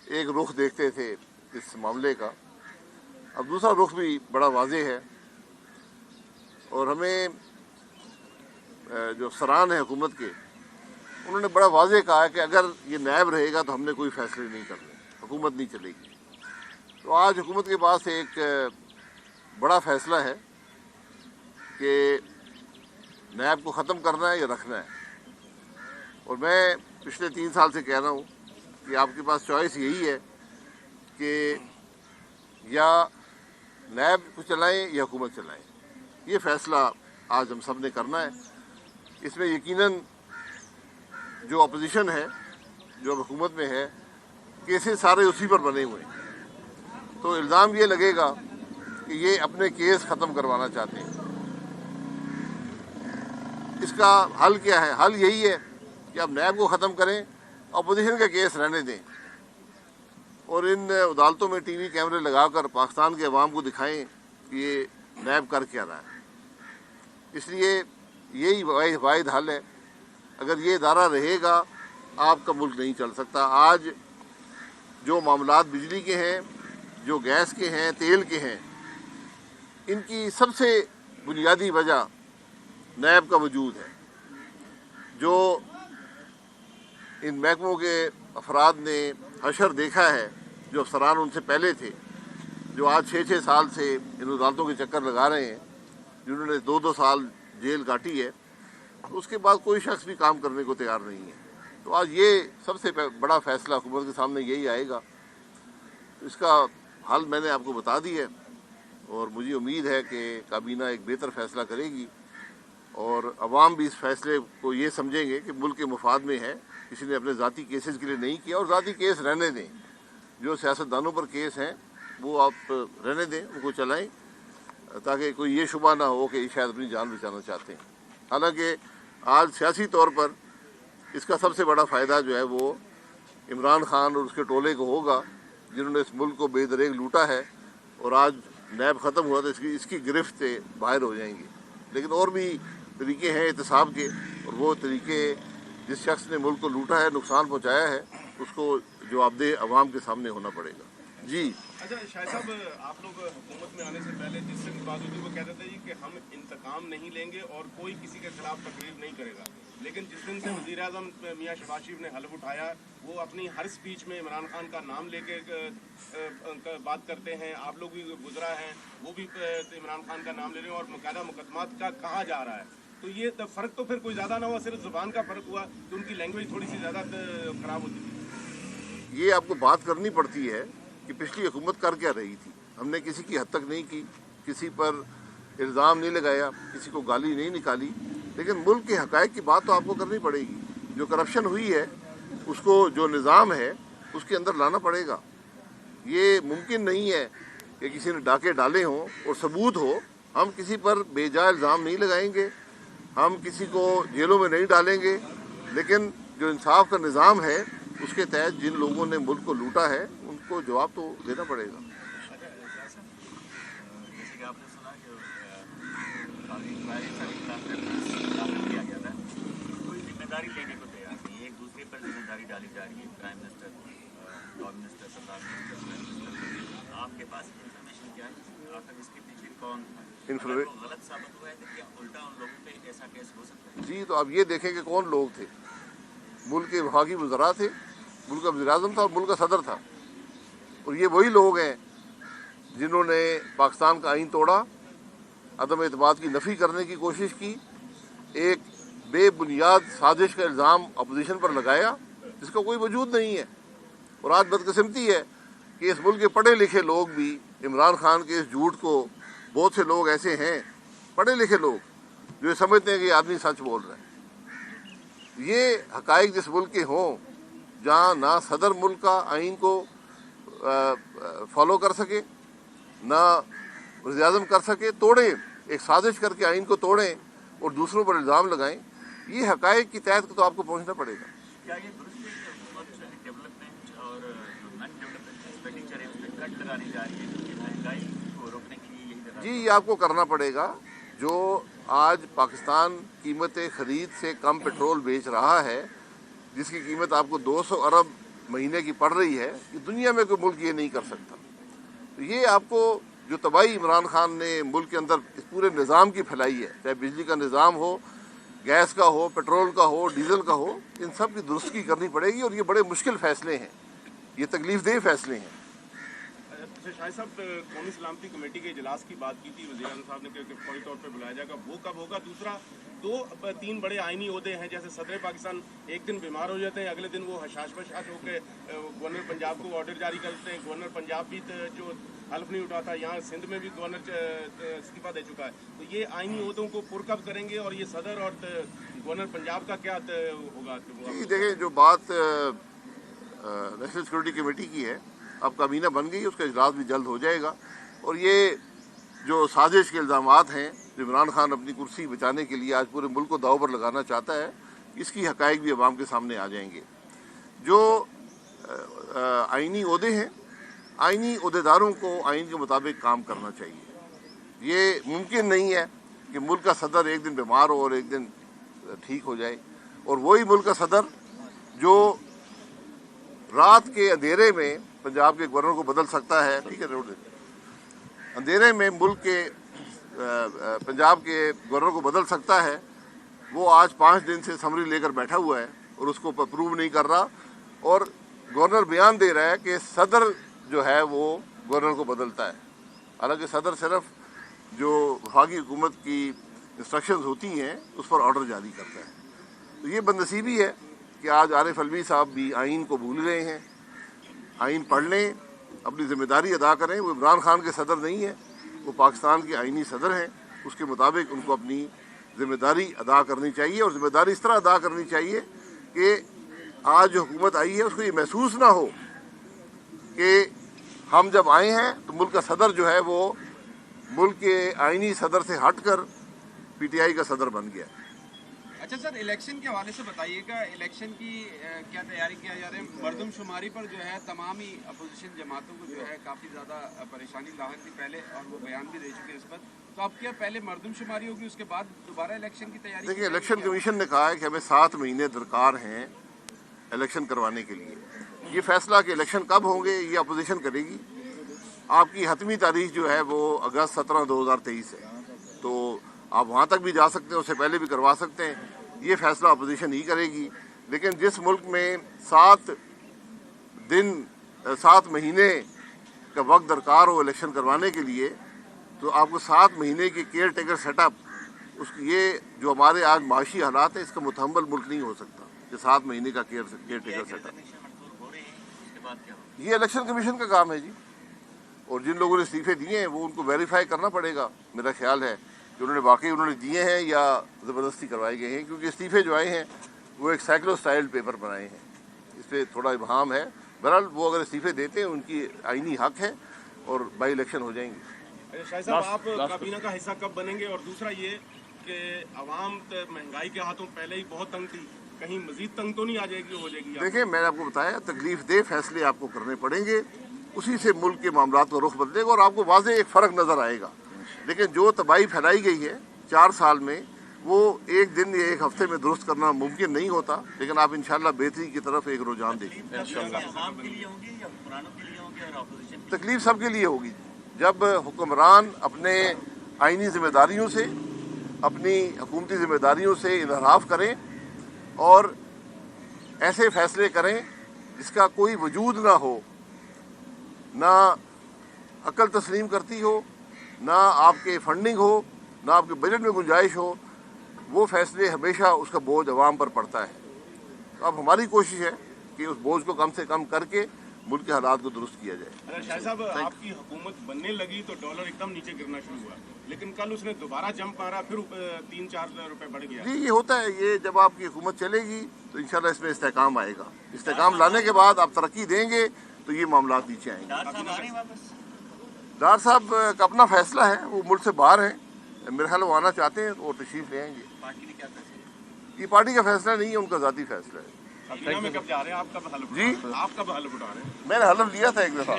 ایک رخ دیکھتے تھے اس معاملے کا، اب دوسرا رخ بھی بڑا واضح ہے، اور ہمیں جو افسران ہیں حکومت کے، انہوں نے بڑا واضح کہا ہے کہ اگر یہ نائب رہے گا تو ہم نے کوئی فیصلے نہیں کرنے، حکومت نہیں چلے گی۔ تو آج حکومت کے پاس ایک بڑا فیصلہ ہے کہ نائب کو ختم کرنا ہے یا رکھنا ہے، اور میں پچھلے 3 سال سے کہہ رہا ہوں کہ آپ کے پاس چوائس یہی ہے کہ یا نائب کو چلائیں یا حکومت چلائیں۔ یہ فیصلہ آج ہم سب نے کرنا ہے۔ اس میں یقیناً جو اپوزیشن ہے، جو اب حکومت میں ہے، کیسز سارے اسی پر بنے ہوئے ہیں، تو الزام یہ لگے گا کہ یہ اپنے کیس ختم کروانا چاہتے ہیں۔ اس کا حل کیا ہے؟ حل یہی ہے کہ آپ نیب کو ختم کریں، اپوزیشن کا کیس رہنے دیں، اور ان عدالتوں میں ٹی وی کیمرے لگا کر پاکستان کے عوام کو دکھائیں کہ یہ نیب کر کیا رہا ہے۔ اس لیے یہی واحد حل ہے۔ اگر یہ ادارہ رہے گا آپ کا ملک نہیں چل سکتا۔ آج جو معاملات بجلی کے ہیں، جو گیس کے ہیں، تیل کے ہیں، ان کی سب سے بنیادی وجہ نیب کا وجود ہے۔ جو ان محکموں کے افراد نے حشر دیکھا ہے، جو افسران ان سے پہلے تھے، جو آج 6 سال سے ان عدالتوں کے چکر لگا رہے ہیں، جنہوں نے 2 سال جیل کاٹی ہے، اس کے بعد کوئی شخص بھی کام کرنے کو تیار نہیں ہے۔ تو آج یہ سب سے بڑا فیصلہ حکومت کے سامنے یہی آئے گا۔ اس کا حل میں نے آپ کو بتا دی ہے، اور مجھے امید ہے کہ کابینہ ایک بہتر فیصلہ کرے گی، اور عوام بھی اس فیصلے کو یہ سمجھیں گے کہ ملک کے مفاد میں ہے، کسی نے اپنے ذاتی کیسز کے لیے نہیں کیا، اور ذاتی کیس رہنے دیں۔ جو سیاستدانوں پر کیس ہیں وہ آپ رہنے دیں، ان کو چلائیں، تاکہ کوئی یہ شبہ نہ ہو کہ شاید اپنی جان بچانا چاہتے ہیں۔ حالانکہ آج سیاسی طور پر اس کا سب سے بڑا فائدہ جو ہے وہ عمران خان اور اس کے ٹولے کو ہوگا، جنہوں نے اس ملک کو بے دریغ لوٹا ہے، اور آج نیب ختم ہوا تو اس کی گرفت سے باہر ہو جائیں گے۔ لیکن اور بھی طریقے ہیں احتساب کے، اور وہ طریقے جس شخص نے ملک کو لوٹا ہے، نقصان پہنچایا ہے، اس کو جوابدہ عوام کے سامنے ہونا پڑے گا۔ جی اچھا شاہد صاحب، آپ لوگ حکومت میں آنے سے پہلے جس سے بھی بات ہوتی وہ کہتے تھے کہ ہم انتقام نہیں لیں گے اور کوئی کسی کے خلاف تقریر نہیں کرے گا، لیکن جس دن سے وزیر اعظم میاں شہباز شریف نے حلف اٹھایا، وہ اپنی ہر سپیچ میں عمران خان کا نام لے کے بات کرتے ہیں۔ آپ لوگ بھی گزرا ہیں، وہ بھی عمران خان کا نام لے رہے ہیں، اور باقاعدہ مقدمات کا کہا جا رہا ہے۔ تو یہ فرق تو پھر کوئی زیادہ نہ ہوا، صرف زبان کا فرق ہوا کہ ان کی لینگویج تھوڑی سی زیادہ خراب ہوتی تھی۔ یہ آپ کو بات کرنی پڑتی ہے کہ پچھلی حکومت کر کیا رہی تھی۔ ہم نے کسی کی حد تک نہیں کی، کسی پر الزام نہیں لگایا، کسی کو گالی نہیں نکالی، لیکن ملک کے حقائق کی بات تو آپ کو کرنی پڑے گی۔ جو کرپشن ہوئی ہے اس کو، جو نظام ہے اس کے اندر لانا پڑے گا۔ یہ ممکن نہیں ہے کہ کسی نے ڈاکے ڈالے ہوں اور ثبوت ہو۔ ہم کسی پر بے جا الزام نہیں لگائیں گے، ہم کسی کو جیلوں میں نہیں ڈالیں گے، لیکن جو انصاف کا نظام ہے اس کے تحت جن لوگوں نے ملک کو لوٹا ہے ان کو جواب تو دینا پڑے گا۔ جیسے کہ آپ نے سنا کہ کیا گیا تھا، کوئی ذمہ داری لینے کو تیار نہیں، ایک دوسرے پر ذمہ داری ڈالی جا رہی ہے، پرائم منسٹر، لاء منسٹر، سردار منسٹر۔ آپ کے پاس انفارمیشن کیا ہے آخر اس کے پیچھے کون تھا؟ غلط ثابت ہوا ہے کہ کیا الٹا ان لوگوں پہ ایسا کیس ہو سکتا ہے؟ جی، تو اب یہ دیکھیں کہ کون لوگ تھے۔ ملک کے وفاقی وزراء تھے، ملک کا وزیر اعظم تھا اور ملک کا صدر تھا، اور یہ وہی لوگ ہیں جنہوں نے پاکستان کا آئین توڑا، عدم اعتماد کی نفی کرنے کی کوشش کی، ایک بے بنیاد سازش کا الزام اپوزیشن پر لگایا جس کا کوئی وجود نہیں ہے۔ اور آج بدقسمتی ہے کہ اس ملک کے پڑھے لکھے لوگ بھی عمران خان کے اس جھوٹ کو، بہت سے لوگ ایسے ہیں پڑھے لکھے لوگ جو یہ سمجھتے ہیں کہ یہ آدمی سچ بول رہا ہے۔ یہ حقائق جس ملک کے ہوں جہاں نہ صدر ملک کا آئین کو فالو کر سکے، نہ وزیر اعظم کر سکے، توڑیں، ایک سازش کر کے آئین کو توڑیں اور دوسروں پر الزام لگائیں، یہ حقائق کی تحت تو آپ کو پہنچنا پڑے گا۔ کیا یہ درست ہے کہ حکومت ڈیولپمنٹ اور جو نان ڈیولپمنٹ ایکسپینڈیچر ہے اس پہ کٹ لگانی جا رہی ہے کیونکہ مہنگائی کو روکنے کے لیے یہی طرح؟ جی، یہ آپ کو کرنا پڑے گا۔ جو آج پاکستان قیمت خرید سے کم پیٹرول بیچ رہا ہے، جس کی قیمت آپ کو 200 ارب महीने की पड़ रही है कि दुनिया में कोई मुल्क ये नहीं कर सकता। तो ये आपको जो तबाही इमरान खान ने मुल्क के अंदर इस पूरे निज़ाम की फैलाई है, चाहे बिजली का निज़ाम हो, गैस का हो, पेट्रोल का हो, डीजल का हो, इन सब की दुरुस्ती करनी पड़ेगी। और ये बड़े मुश्किल फ़ैसले हैं, ये तकलीफ़देह फ़ैसले हैं। अच्छा शाहिद साहब, कौमी सलामती कमेटी के इजलास की बात की थी वज़ीर आज़म साहब ने कि फौरी तौर पर बुलाया जाएगा, वो कब होगा? दूसरा, 2-3 बड़े आइनी ओहदे हैं, जैसे सदर पाकिस्तान एक दिन बीमार हो जाते हैं, अगले दिन वो हशाश बशाश होकर गवर्नर पंजाब को ऑर्डर जारी करते हैं। गवर्नर पंजाब भी जो हल्फ नहीं उठाता, यहाँ सिंध में भी गवर्नर इस्तीफा दे चुका है। तो ये आइनी ओहदों को पुरकब करेंगे और ये सदर और गवर्नर पंजाब का क्या होगा? देखिए, जो बात नेशनल सिक्योरिटी कमेटी की है, अब काबीना बन गई, उसका इजलास भी जल्द हो जाएगा। और ये जो साजिश के इल्ज़ामात हैं, जो इमरान खान अपनी कुर्सी बचाने के लिए आज पूरे मुल्क को दाव पर लगाना चाहता है, इसकी हक़ाइक़ भी अवाम के सामने आ जाएंगे। जो आइनी ओहदे हैं, आइनी ओहदेदारों को आइन के मुताबिक काम करना चाहिए। ये मुमकिन नहीं है कि मुल्क का सदर एक दिन बीमार हो और एक दिन ठीक हो जाए, और वही मुल्क का सदर जो रात के अंधेरे में पंजाब के गवर्नर को बदल सकता है, ठीक है, अंधेरे में मुल्क के पंजाब के गवर्नर को बदल सकता है, वो आज 5 दिन से समरी लेकर बैठा हुआ है और उसको अप्रूव नहीं कर रहा। और गवर्नर बयान दे रहा है कि सदर जो है वो गवर्नर को बदलता है, हालांकि सदर सिर्फ जो वफाकी हुकूमत की इंस्ट्रक्शंस होती हैं उस पर ऑर्डर जारी करता है। तो ये बदनसीबी है कि आज आरिफ अलवी साहब भी आइन को भूल गए हैं। आइन पढ़ लें, अपनी ज़िम्मेदारी अदा करें। वो इमरान खान के सदर नहीं है, वो पाकिस्तान के आइनी सदर हैं। उसके मुताबिक उनको अपनी ज़िम्मेदारी अदा करनी चाहिए, और ज़िम्मेदारी इस तरह अदा करनी चाहिए कि आज जो हुकूमत आई है उसको ये महसूस ना हो कि हम जब आए हैं तो मुल्क का सदर जो है वो मुल्क के आइनी सदर से हटकर PTI का सदर बन गया। अच्छा सर, इलेक्शन के हवाले से बताइएगा, इलेक्शन की क्या तैयारी किया जा रही है? मरदमशुमारी पर जो है तमाम ही अपोजिशन जमातों को जो है काफ़ी ज़्यादा परेशानी लाहक थी पहले, और वो बयान भी दे चुके हैं इस पर। तो अब क्या पहले मरदमशुमारी होगी, उसके बाद दोबारा इलेक्शन की तैयारी? देखिए, इलेक्शन कमीशन ने कहा है कि हमें 7 महीने दरकार हैं इलेक्शन करवाने के लिए। ये फैसला कि इलेक्शन कब होंगे ये अपोजिशन करेगी। आपकी हतमी तारीख जो है वो अगस्त 17, 2023 है, तो आप वहाँ तक भी जा सकते हैं, उससे पहले भी करवा सकते हैं। ये फैसला अपोजिशन ही करेगी। लेकिन जिस मुल्क में 7 महीने का वक्त दरकार हो इलेक्शन करवाने के लिए, तो आपको 7 महीने की केयर टेकर सेटअप, उसकी ये जो हमारे आज माशी हालात है, इसका मुतहम्मल मुल्क नहीं हो सकता कि 7 महीने का केयर टेकर सेटअप। ये इलेक्शन कमीशन का काम है जी, और जिन लोगों ने इस्तीफे दिए हैं वो उनको वेरीफाई करना पड़ेगा। मेरा ख्याल है कि उन्होंने वाकई उन्होंने दिए हैं या ज़बरदस्ती करवाए गए हैं, क्योंकि इस्तीफे जो आए हैं वो एक साइक्लो स्टाइल पेपर बनाए हैं, इस पर थोड़ा इबहम है। बहरहाल वो अगर इस्तीफे देते हैं उनकी आइनी हक है और बाई इलेक्शन हो जाएंगे। अच्छा शाहिद साहब, आप काबीना का हिस्सा कब बनेंगे? और दूसरा ये कि अवाम महंगाई के हाथों पहले ही बहुत तंग थी, कहीं मजीद तंग तो नहीं आ जाएगी, हो जाएगी? देखिए, मैंने आपको बताया, तकलीफदेह फैसले आपको करने पड़ेंगे, उसी से मुल्क के मामलात का रुख बदलेगा और आपको वाज़ेह एक फ़र्क नज़र आएगा। लेकिन जो तबाही फैलाई गई है 4 साल में, वो एक दिन या एक हफ्ते में दुरुस्त करना मुमकिन नहीं होता। लेकिन आप इंशाल्लाह बेहतरी की तरफ एक रुझान देखिए। तकलीफ सबके लिए होगी जब हुक्मरान अपने आइनी जिम्मेदारियों से, अपनी हुकूमती जिम्मेदारियों से इनहराफ करें और ऐसे फैसले करें जिसका कोई वजूद ना हो, ना अकल तस्लीम करती हो, ना आपके फंडिंग हो, ना आपके बजट में गुंजाइश हो। वो फैसले हमेशा उसका बोझ अवाम पर पड़ता है। तो अब हमारी कोशिश है कि उस बोझ को कम से कम करके मुल्क के हालात को दुरुस्त किया जाए। अच्छा शाहिद साहब, आपकी हुकूमत बनने लगी तो डॉलर एकदम नीचे गिरना शुरू हुआ, लेकिन कल उसने दोबारा जंप मारा, फिर 3-4 रुपए बढ़ गया। जी, ये होता है। ये जब आपकी हुकूमत चलेगी तो इंशाल्लाह इसमें इस्तेकाम आएगा। इस्तेकाम लाने के बाद आप तरक्की देंगे तो ये मामला नीचे आएंगे। डार साहब का अपना फैसला है, वो मुल्क से बाहर हैं। मेरे ख्याल वो आना चाहते हैं तो वो तशरीफ ले आएंगे। ये पार्टी का फैसला नहीं है, उनका ज़ाती फैसला है। में कब जा रहे हैं? आप कब हलफ? जी, आप कब हलफ उठा रहे हैं? मैंने हलफ लिया था एक दफ़ा।